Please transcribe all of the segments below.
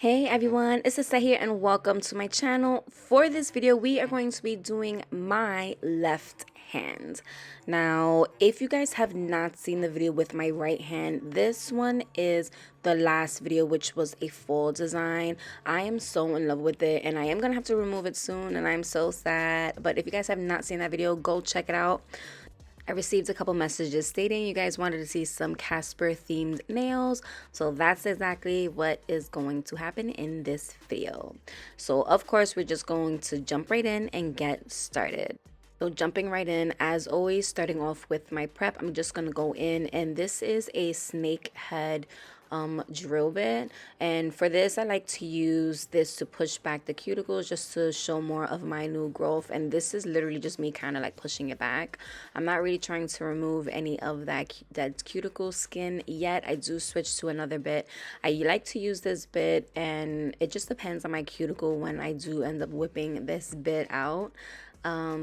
Hey everyone, it's Lissette here and welcome to my channel. For this video, we are going to be doing my left hand. Now, if you guys have not seen the video with my right hand, this one is the last video, which was a full design. I am so in love with it and I am going to have to remove it soon and I'm so sad. But if you guys have not seen that video, go check it out. I received a couple messages stating you guys wanted to see some Casper themed nails. So that's exactly what is going to happen in this video. So of course, we're just going to jump right in and get started. So jumping right in, as always, starting off with my prep, I'm just going to go in, and this is a snake head drill bit, and for this I like to use this to push back the cuticles just to show more of my new growth. And this is literally just me kind of like pushing it back. I'm not really trying to remove any of that cuticle skin yet. I do switch to another bit. I like to use this bit and it just depends on my cuticle when I do end up whipping this bit out.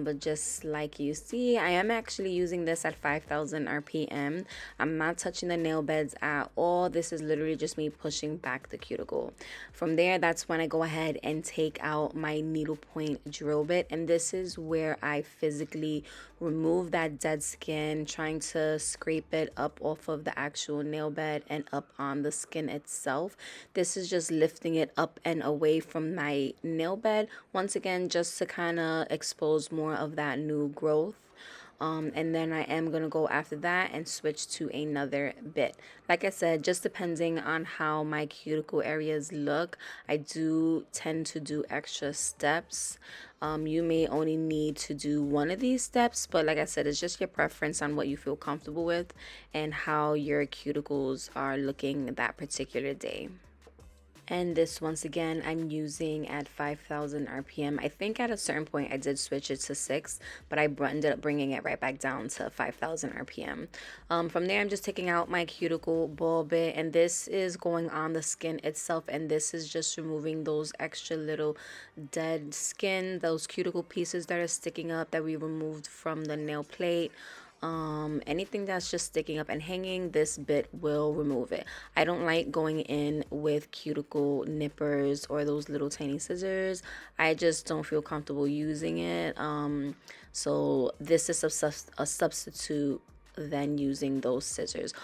But just like you see, I am actually using this at 5,000 RPM. I'm not touching the nail beds at all. This is literally just me pushing back the cuticle. From there, that's when I go ahead and take out my needlepoint drill bit, and this is where I physically remove that dead skin, trying to scrape it up off of the actual nail bed and up on the skin itself. This is just lifting it up and away from my nail bed, once again just to kind of expose more of that new growth. And then I am going to go after that and switch to another bit. Like I said, just depending on how my cuticle areas look, I do tend to do extra steps. You may only need to do one of these steps, but like I said, it's just your preference on what you feel comfortable with and how your cuticles are looking that particular day. And this, once again, I'm using at 5,000 RPM. I think at a certain point I did switch it to 6, but I ended up bringing it right back down to 5,000 RPM. From there, I'm just taking out my cuticle ball bit, and this is going on the skin itself, and this is just removing those extra little dead skin, those cuticle pieces that are sticking up that we removed from the nail plate. Anything that's just sticking up and hanging, this bit will remove it. I don't like going in with cuticle nippers or those little tiny scissors. I just don't feel comfortable using it. So this is a substitute than using those scissors.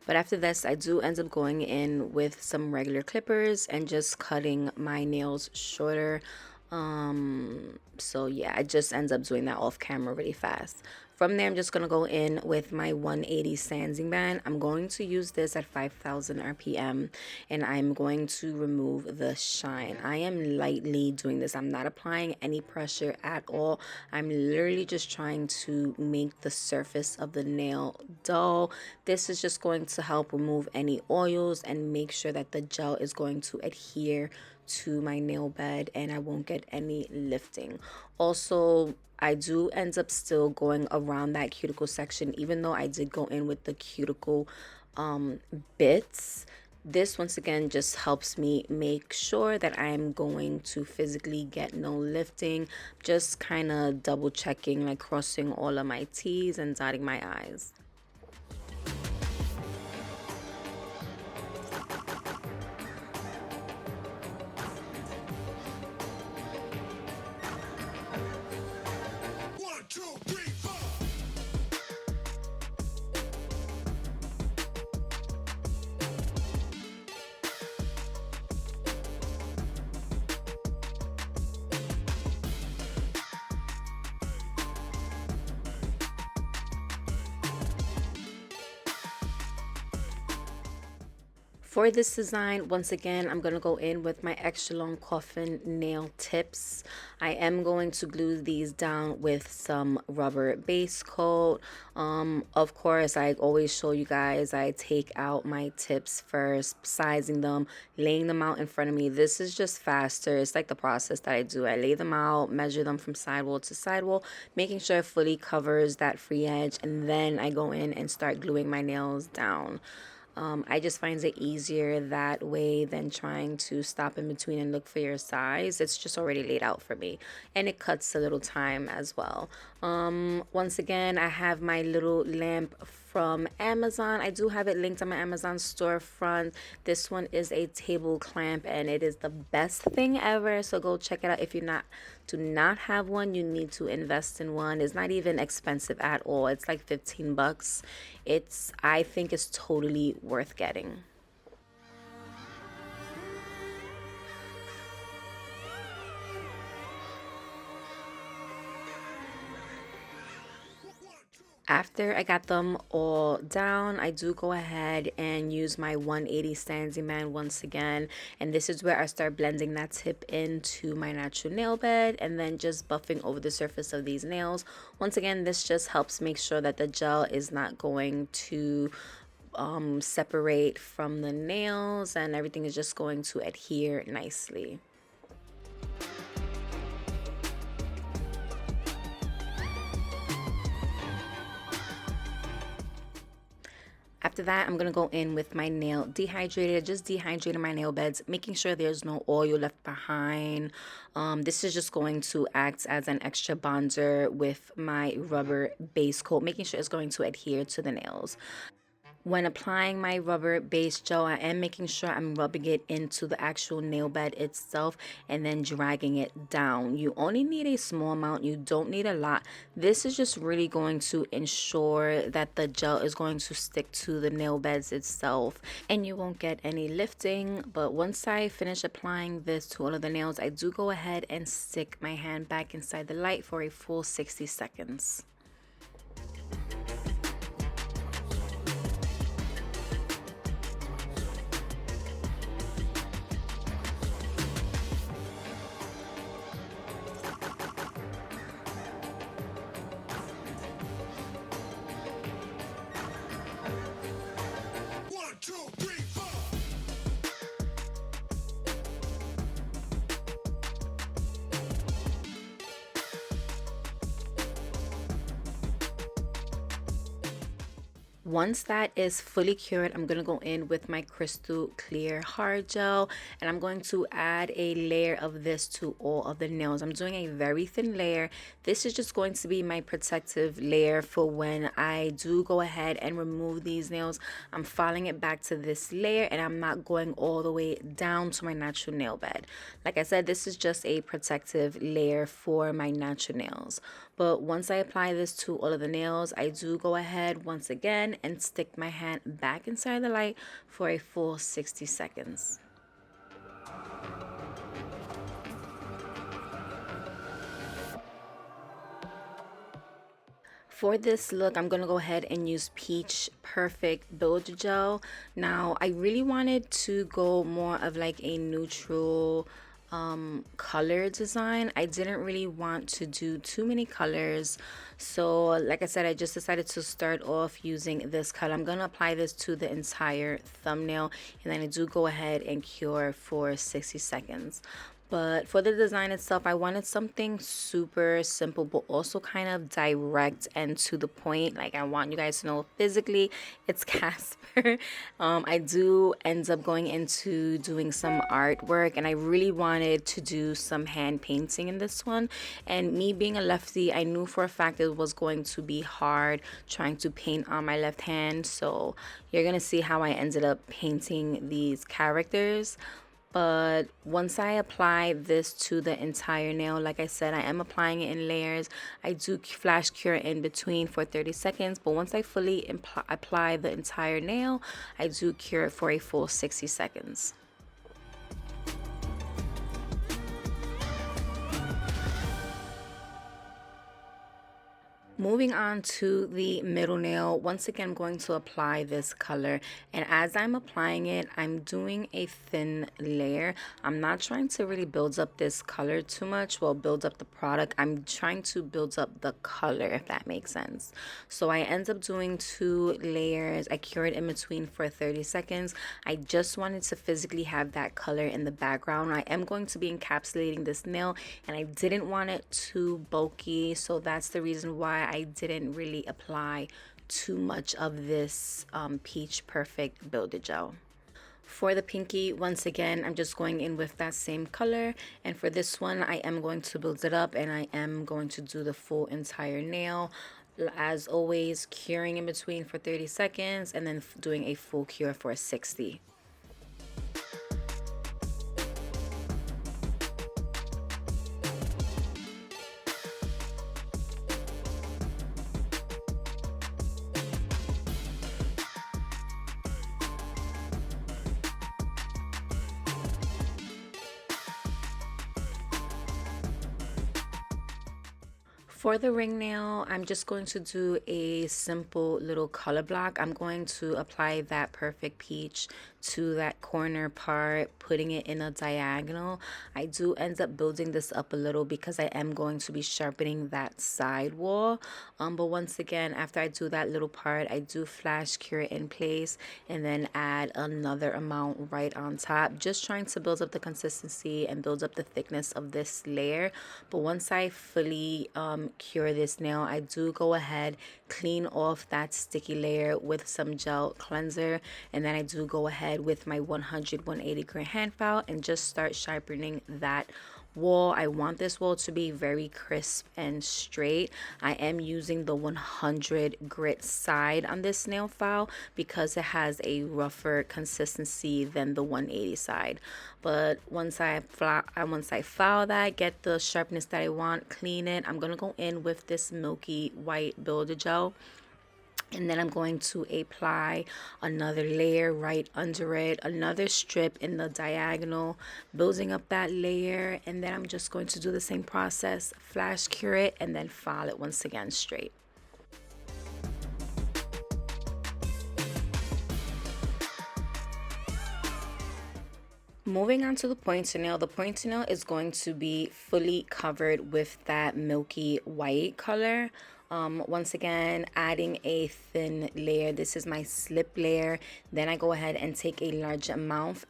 But after this, I do end up going in with some regular clippers and just cutting my nails shorter. So yeah, I just ends up doing that off camera really fast. From there, I'm just going to go in with my 180 sanding band. I'm going to use this at 5,000 RPM, and I'm going to remove the shine. I am lightly doing this. I'm not applying any pressure at all. I'm literally just trying to make the surface of the nail dull. This is just going to help remove any oils and make sure that the gel is going to adhere to my nail bed and I won't get any lifting. Also, I do end up still going around that cuticle section, even though I did go in with the cuticle bits. This once again just helps me make sure that I'm going to physically get no lifting, just kind of double checking, like crossing all of my T's and dotting my I's. For this design, once again, I'm going to go in with my extra long coffin nail tips. I am going to glue these down with some rubber base coat. Of course, I always show you guys, I take out my tips first, sizing them, laying them out in front of me. This is just faster. It's like the process that I do. I lay them out, measure them from sidewall to sidewall, making sure it fully covers that free edge, and then I go in and start gluing my nails down. I just find it easier that way than trying to stop in between and look for your size. It's just already laid out for me, and it cuts a little time as well. Once again, I have my little lamp from Amazon. I do have it linked on my Amazon storefront. This one is a table clamp and it is the best thing ever, so go check it out. If you do not have one, you need to invest in one. It's not even expensive at all. It's like 15 bucks. I think it's totally worth getting. After I got them all down, I do go ahead and use my 180 standing man once again. And this is where I start blending that tip into my natural nail bed and then just buffing over the surface of these nails. Once again, this just helps make sure that the gel is not going to separate from the nails and everything is just going to adhere nicely. After that, I'm going to go in with my nail dehydrator, just dehydrating my nail beds, making sure there's no oil left behind. This is just going to act as an extra bonder with my rubber base coat, making sure it's going to adhere to the nails. When applying my rubber base gel, I am making sure I'm rubbing it into the actual nail bed itself and then dragging it down. You only need a small amount. You don't need a lot. This is just really going to ensure that the gel is going to stick to the nail beds itself and you won't get any lifting. But once I finish applying this to all of the nails, I do go ahead and stick my hand back inside the light for a full 60 seconds. Once that is fully cured, I'm going to go in with my crystal clear hard gel and I'm going to add a layer of this to all of the nails. I'm doing a very thin layer. This is just going to be my protective layer for when I do go ahead and remove these nails. I'm filing it back to this layer and I'm not going all the way down to my natural nail bed. Like I said, this is just a protective layer for my natural nails. But once I apply this to all of the nails, I do go ahead once again and stick my hand back inside the light for a full 60 seconds. For this look, I'm going to go ahead and use Peach Perfect Builder Gel. Now, I really wanted to go more of like a neutral color design. I didn't really want to do too many colors, so like I said, I just decided to start off using this color. I'm going to apply this to the entire thumbnail and then I do go ahead and cure for 60 seconds. But for the design itself, I wanted something super simple but also kind of direct and to the point. Like, I want you guys to know physically it's Casper. I do end up going into doing some artwork and I really wanted to do some hand painting in this one. And me being a lefty, I knew for a fact it was going to be hard trying to paint on my left hand. So you're going to see how I ended up painting these characters. But once I apply this to the entire nail, like I said, I am applying it in layers. I do flash cure in between for 30 seconds. But once I fully apply the entire nail, I do cure it for a full 60 seconds. Moving on to the middle nail, once again I'm going to apply this color, and as I'm applying it, I'm doing a thin layer. I'm not trying to really build up this color too much, well, build up the product. I'm trying to build up the color, if that makes sense. So I end up doing 2 layers. I cure it in between for 30 seconds. I just wanted to physically have that color in the background. I am going to be encapsulating this nail and I didn't want it too bulky, so that's the reason why I didn't really apply too much of this Peach Perfect Builder Gel. For the pinky, once again, I'm just going in with that same color, and for this one I am going to build it up and I am going to do the full entire nail. As always, curing in between for 30 seconds and then doing a full cure for 60. For the ring nail, I'm just going to do a simple little color block. I'm going to apply that perfect peach to that corner part, putting it in a diagonal. I do end up building this up a little because I am going to be sharpening that side wall. But once again, after I do that little part, I do flash cure it in place and then add another amount right on top, just trying to build up the consistency and build up the thickness of this layer. But once I fully cure this nail, I do go ahead, clean off that sticky layer with some gel cleanser, and then I do go ahead with my 180 grit hand file and just start sharpening that wall. I want this wall to be very crisp and straight. I am using the 100 grit side on this nail file because it has a rougher consistency than the 180 side. But once I file that, get the sharpness that I want, clean it, I'm gonna go in with this milky white builder gel. And then I'm going to apply another layer right under it, another strip in the diagonal, building up that layer. And then I'm just going to do the same process, flash cure it, and then file it once again straight. Moving on to the pointer nail. The pointer nail is going to be fully covered with that milky white color. Once again, adding a thin layer. This is my slip layer. Then I go ahead and take a large amount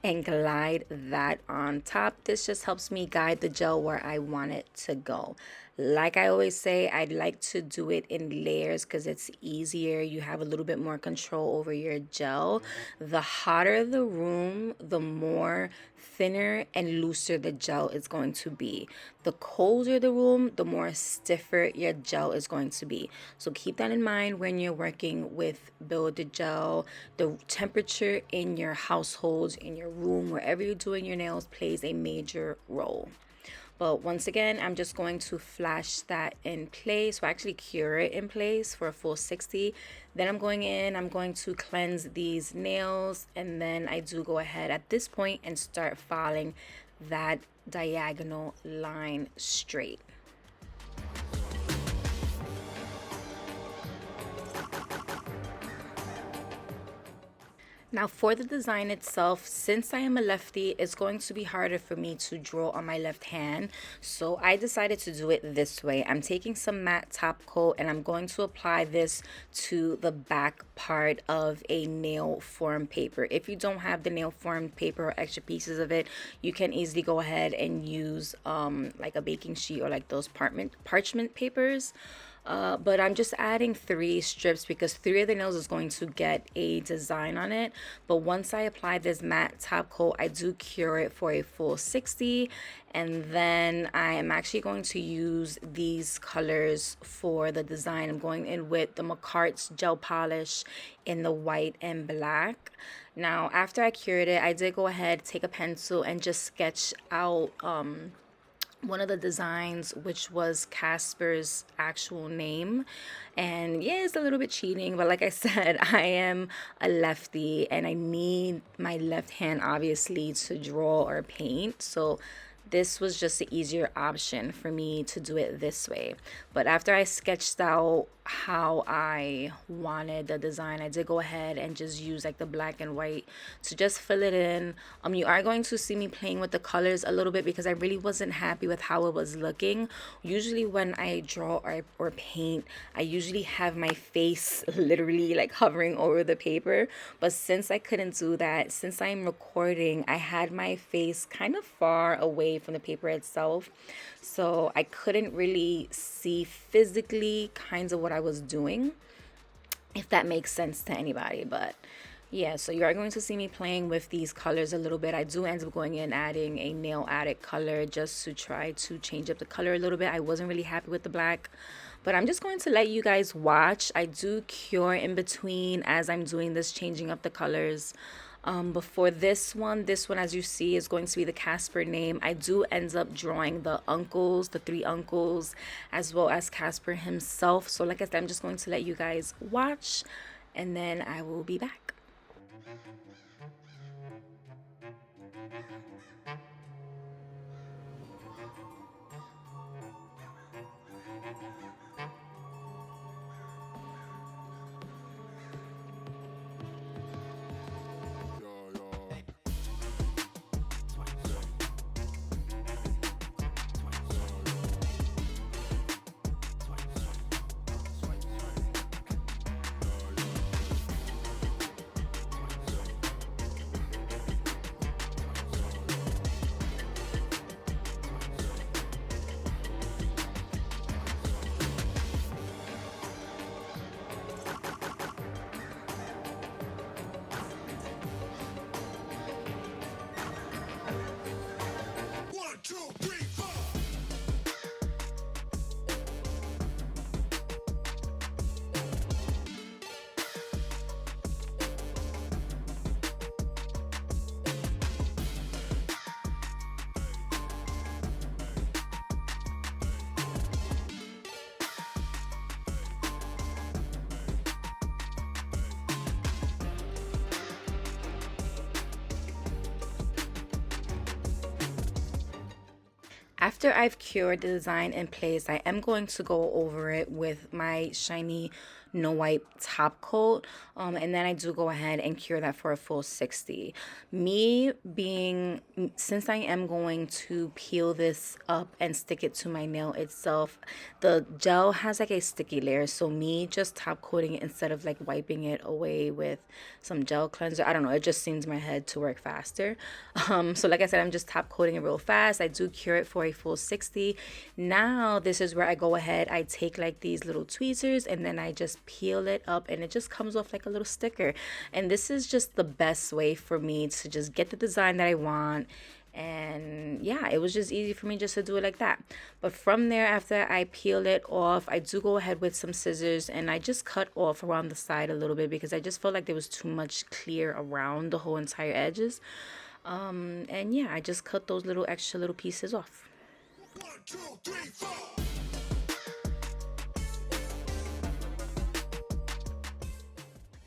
and glide that on top. This just helps me guide the gel where I want it to go. Like I always say, I'd like to do it in layers because it's easier. You have a little bit more control over your gel. The hotter the room, the more thinner and looser the gel is going to be. The colder the room, the more stiffer your gel is going to be. So keep that in mind when you're working with builder gel. The temperature in your household, in your room, wherever you're doing your nails plays a major role. But once again, I'm just going to flash that in place, or actually cure it in place for a full 60. Then I'm going to cleanse these nails, and then I do go ahead at this point and start filing that diagonal line straight. Now for the design itself, since I am a lefty, it's going to be harder for me to draw on my left hand. So I decided to do it this way. I'm taking some matte top coat and I'm going to apply this to the back part of a nail form paper. If you don't have the nail form paper or extra pieces of it, you can easily go ahead and use like a baking sheet or like those parchment papers. But I'm just adding 3 strips because 3 of the nails is going to get a design on it. But once I apply this matte top coat, I do cure it for a full 60. And then I am actually going to use these colors for the design. I'm going in with the McCart's gel polish in the white and black. Now, after I cured it, I did go ahead, take a pencil, and just sketch out one of the designs, which was Casper's actual name. And yeah, it's a little bit cheating, but like I said, I am a lefty and I need my left hand obviously to draw or paint, so this was just the easier option for me to do it this way. But after I sketched out how I wanted the design, I did go ahead and just use like the black and white to just fill it in. You are going to see me playing with the colors a little bit because I really wasn't happy with how it was looking. Usually when I draw or paint, I usually have my face literally like hovering over the paper. But since I couldn't do that, since I'm recording, I had my face kind of far away from the paper itself, so I couldn't really see physically kinds of what I was doing, if that makes sense to anybody. But Yeah, so you are going to see me playing with these colors a little bit. I do end up going in adding a nail Addict color just to try to change up the color a little bit. I wasn't really happy with the black, but I'm just going to let you guys watch. I do cure in between as I'm doing this, changing up the colors. Before this one, as you see, is going to be the Casper name. I do end up drawing the uncles, the three uncles, as well as Casper himself. So like I said, I'm just going to let you guys watch, and then I will be back. After I've cured the design in place, I am going to go over it with my shiny no wipe top coat, and then I do go ahead and cure that for a full 60. Since I am going to peel this up and stick it to my nail itself, the gel has like a sticky layer, so me just top coating it instead of like wiping it away with some gel cleanser, I don't know, it just seems my head to work faster. So like I said, I'm just top coating it real fast. I do cure it for a full 60. Now this is where I go ahead, I take like these little tweezers and then I just peel it up, and it just comes off like a little sticker. And this is just the best way for me to just get the design that I want. And yeah, it was just easy for me just to do it like that. But from there, after I peel it off, I do go ahead with some scissors and I just cut off around the side a little bit because I just felt like there was too much clear around the whole entire edges. And yeah, I just cut those little extra little pieces off. 1, 2, 3, 4.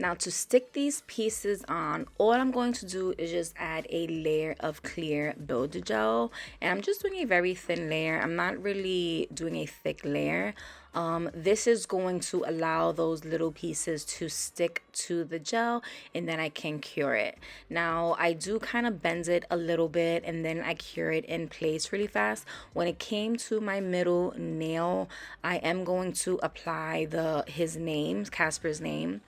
Now to stick these pieces on, all I'm going to do is just add a layer of clear builder gel, and I'm just doing a very thin layer. I'm not really doing a thick layer. This is going to allow those little pieces to stick to the gel, and then I can cure it. Now I do kind of bend it a little bit and then I cure it in place really fast. When it came to my middle nail, I am going to apply his name, Casper's name.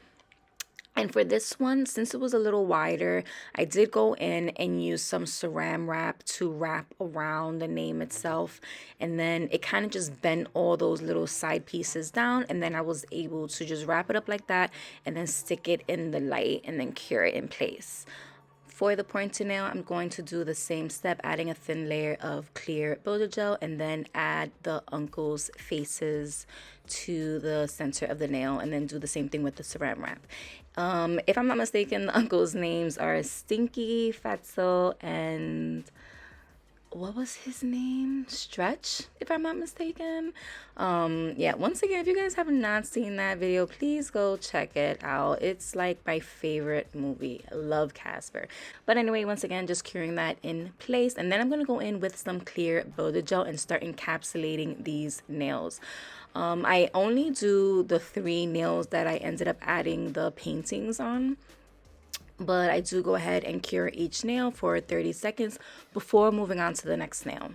And for this one, since it was a little wider, I did go in and use some saran wrap to wrap around the name itself. And then it kind of just bent all those little side pieces down. And then I was able to just wrap it up like that and then stick it in the light and then cure it in place. For the pointer nail, I'm going to do the same step, adding a thin layer of clear builder gel and then add the uncle's faces to the center of the nail and then do the same thing with the saran wrap. If I'm not mistaken, the uncle's names are Stinky, Fatso, and what was his name? Stretch, if I'm not mistaken. Yeah, once again, if you guys have not seen that video, please go check it out. It's like my favorite movie. I love Casper. But anyway, once again, just curing that in place, and then I'm gonna go in with some clear builder gel and start encapsulating these nails. I only do the 3 nails that I ended up adding the paintings on, but I do go ahead and cure each nail for 30 seconds before moving on to the next nail.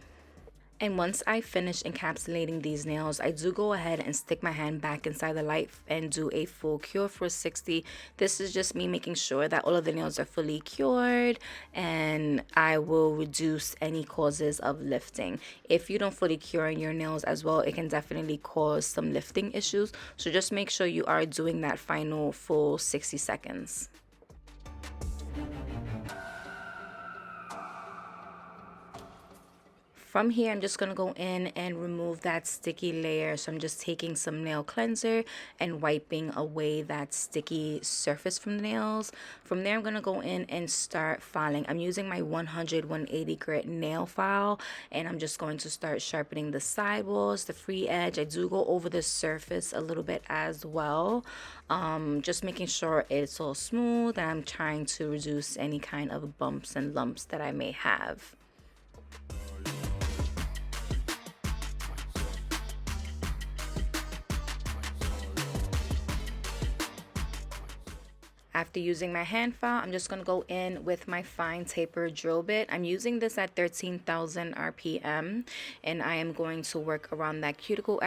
And once I finish encapsulating these nails, I do go ahead and stick my hand back inside the light and do a full cure for 60. This is just me making sure that all of the nails are fully cured, and I will reduce any causes of lifting. If you don't fully cure your nails as well, it can definitely cause some lifting issues. So just make sure you are doing that final full 60 seconds. From here, I'm just going to go in and remove that sticky layer. So I'm just taking some nail cleanser and wiping away that sticky surface from the nails. From there, I'm going to go in and start filing. I'm using my 180 grit nail file, and I'm just going to start sharpening the sidewalls, the free edge. I do go over the surface a little bit as well, just making sure it's all smooth, and I'm trying to reduce any kind of bumps and lumps that I may have. After using my hand file, I'm just going to go in with my fine taper drill bit. I'm using this at 13,000 RPM, and I am going to work around that cuticle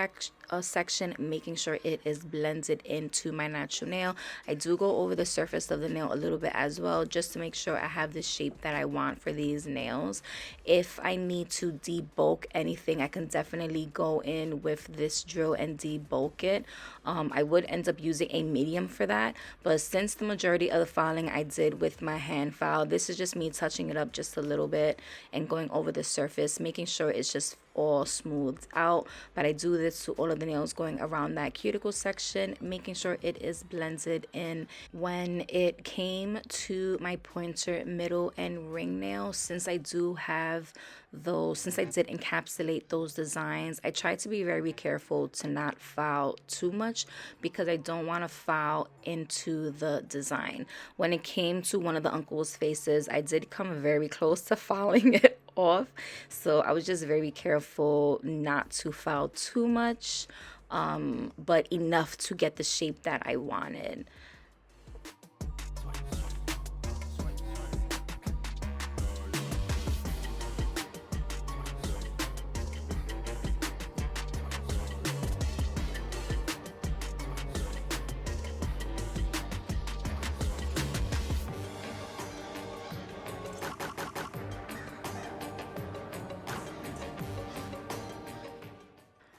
section, making sure it is blended into my natural nail. I do go over the surface of the nail a little bit as well, just to make sure I have the shape that I want for these nails. If I need to debulk anything, I can definitely go in with this drill and debulk it. I would end up using a medium for that, but since the majority of the filing I did with my hand file, this is just me touching it up just a little bit and going over the surface, making sure it's just all smoothed out. But I do this to all of the nails, going around that cuticle section, making sure it is blended in. When it came to my pointer, middle, and ring nails, since I do have those, since I did encapsulate those designs, I try to be very careful to not file too much, because I don't want to file into the design. When it came to one of the uncle's faces, I did come very close to filing it off, so I was just very careful not to file too much, but enough to get the shape that I wanted.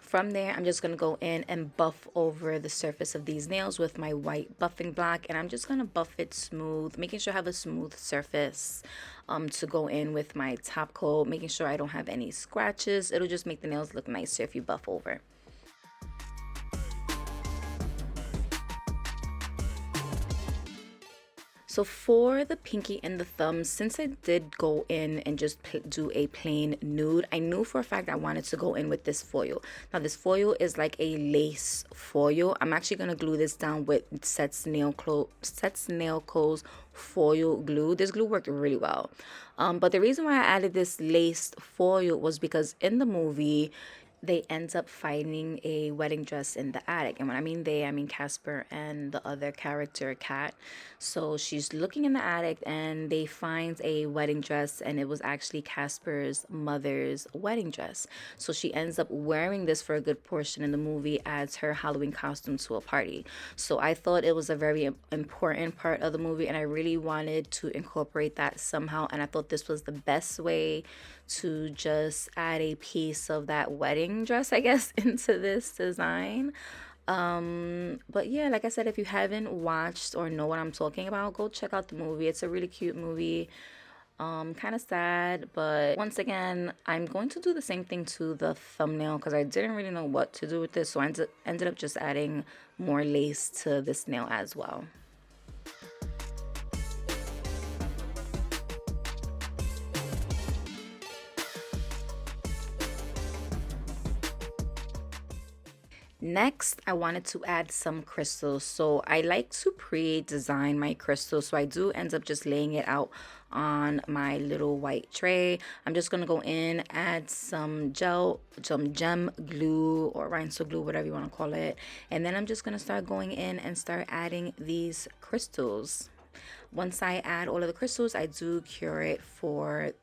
From there, I'm just going to go in and buff over the surface of these nails with my white buffing block, and I'm just going to buff it smooth, making sure I have a smooth surface to go in with my top coat, making sure I don't have any scratches. It'll just make the nails look nicer if you buff over. So for the pinky and the thumb, since I did go in and just do a plain nude, I knew for a fact I wanted to go in with this foil. Now this foil is like a lace foil. I'm actually going to glue this down with Lissette's Nail Co's foil glue. This glue worked really well. But the reason why I added this lace foil was because in the movie, they end up finding a wedding dress in the attic. And when I mean they, I mean Casper and the other character, Kat. So she's looking in the attic and they find a wedding dress, and it was actually Casper's mother's wedding dress. So she ends up wearing this for a good portion in the movie as her Halloween costume to a party. So I thought it was a very important part of the movie, and I really wanted to incorporate that somehow. And I thought this was the best way to just add a piece of that wedding dress, I guess, into this design. But yeah, like I said, if you haven't watched or know what I'm talking about, go check out the movie. It's a really cute movie. Kind of sad, but once again, I'm going to do the same thing to the thumbnail because I didn't really know what to do with this, so I ended up just adding more lace to this nail as well. Next, I wanted to add some crystals. So I like to pre-design my crystals. So I do end up just laying it out on my little white tray. I'm just going to go in, add some gem glue or rhinestone glue, whatever you want to call it. And then I'm just going to start going in and start adding these crystals. Once I add all of the crystals, I do cure it for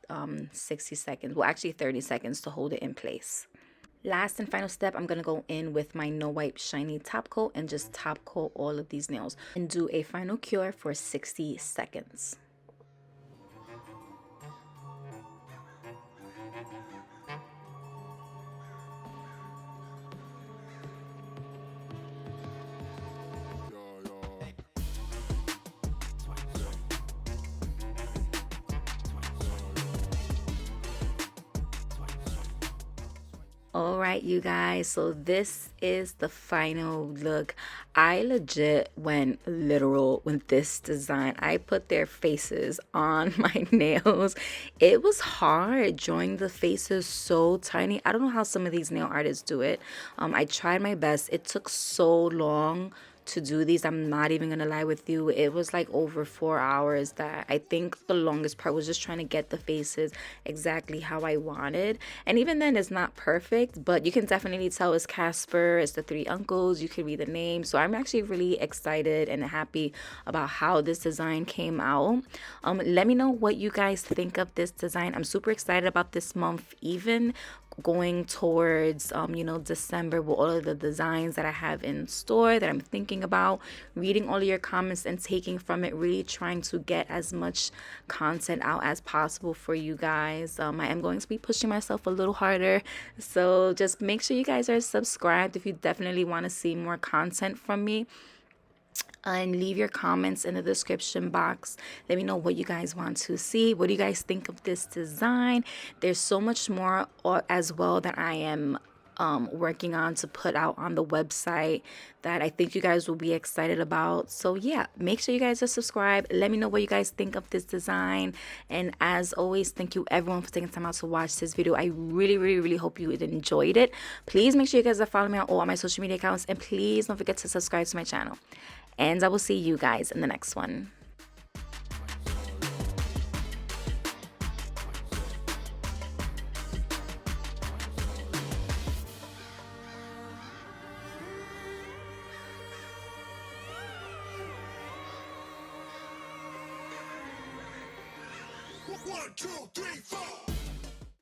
60 seconds. Well, actually 30 seconds to hold it in place. Last and final step, I'm going to go in with my No Wipe Shiny Top Coat and just top coat all of these nails and do a final cure for 60 seconds. All right, you guys, so this is the final look. I legit went literal with this design. I put their faces on my nails. It was hard drawing the faces so tiny. I don't know how some of these nail artists do it. I tried my best. It took so long to do these. I'm not even gonna lie with you. It was like over 4 hours. That I think the longest part was just trying to get the faces exactly how I wanted. And even then, it's not perfect, but you can definitely tell it's Casper, it's the three uncles. You can read the name. So I'm actually really excited and happy about how this design came out. Let me know what you guys think of this design. I'm super excited about this month, even going towards December, with all of the designs that I have in store that I'm thinking about, reading all of your comments and taking from it, really trying to get as much content out as possible for you guys. I am going to be pushing myself a little harder, so just make sure you guys are subscribed if you definitely want to see more content from me. And leave your comments in the description box. Let me know what you guys want to see. What do you guys think of this design? There's so much more as well that I am working on to put out on the website that I think you guys will be excited about. So yeah, make sure you guys are subscribed. Let me know what you guys think of this design. And as always, thank you everyone for taking time out to watch this video. I really hope you enjoyed it. Please make sure you guys are following me on all my social media accounts, and please don't forget to subscribe to my channel. And I will see you guys in the next one. 1, 2, 3, 4.